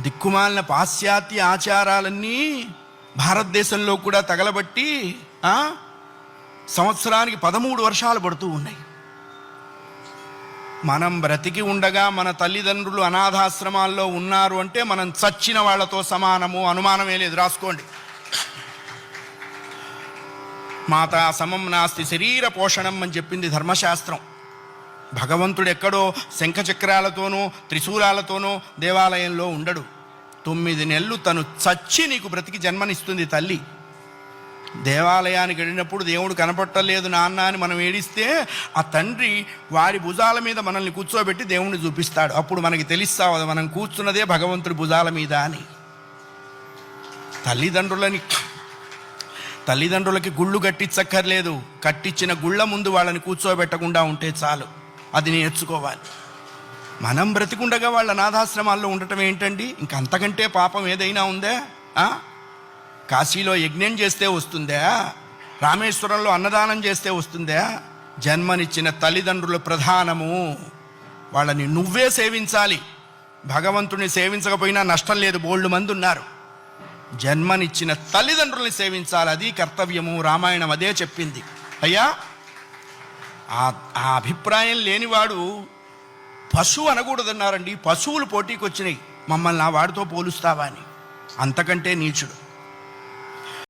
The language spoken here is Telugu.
దిక్కుమాలిన పాశ్చాత్య ఆచారాలన్నీ భారతదేశంలో కూడా తగలబట్టి సంవత్సరానికి 13 వర్షాలు పడుతూ ఉన్నాయి. మనం బ్రతికి ఉండగా మన తల్లిదండ్రులు అనాథాశ్రమాల్లో ఉన్నారు అంటే మనం చచ్చిన వాళ్ళతో సమానము, అనుమానమే లేదు, రాసుకోండి. మాతా సమం నాస్తి శరీర పోషణం అని చెప్పింది ధర్మశాస్త్రం. భగవంతుడు ఎక్కడో శంఖచక్రాలతోనూ త్రిశూలాలతోనూ దేవాలయంలో ఉండడు. 9 నెలలు తను చచ్చి నీకు బ్రతికి జన్మనిస్తుంది తల్లి. దేవాలయానికి వెళ్ళినప్పుడు దేవుడు కనపట్టలేదు నాన్న అని మనం ఏడిస్తే ఆ తండ్రి వారి భుజాల మీద మనల్ని కూర్చోబెట్టి దేవుణ్ణి చూపిస్తాడు. అప్పుడు మనకి తెలుస్తావు మనం కూర్చున్నదే భగవంతుడి భుజాల మీద అని. తల్లిదండ్రులకి గుళ్ళు కట్టించక్కర్లేదు, కట్టించిన గుళ్ళ ముందు వాళ్ళని కూర్చోబెట్టకుండా ఉంటే చాలు. అది నేర్చుకోవాలి. మనం బ్రతికుండగా వాళ్ళ అనాథాశ్రమాల్లో ఉండటం ఏంటండి? ఇంకంతకంటే పాపం ఏదైనా ఉందే? కాశీలో యజ్ఞం చేస్తే వస్తుందా? రామేశ్వరంలో అన్నదానం చేస్తే వస్తుందా? జన్మనిచ్చిన తల్లిదండ్రులు ప్రధానము. వాళ్ళని నువ్వే సేవించాలి. భగవంతుని సేవించకపోయినా నష్టం లేదు, బోల్డు మంది ఉన్నారు. జన్మనిచ్చిన తల్లిదండ్రుల్ని సేవించాలి, అది కర్తవ్యము. రామాయణం అదే చెప్పింది. అయ్యా, ఆ అభిప్రాయం లేనివాడు పశువు అనకూడదన్నారండి. పశువులు పోటీకి వచ్చినాయి, మమ్మల్ని ఆ వాడితో పోలుస్తావా అని. అంతకంటే నీచుడు.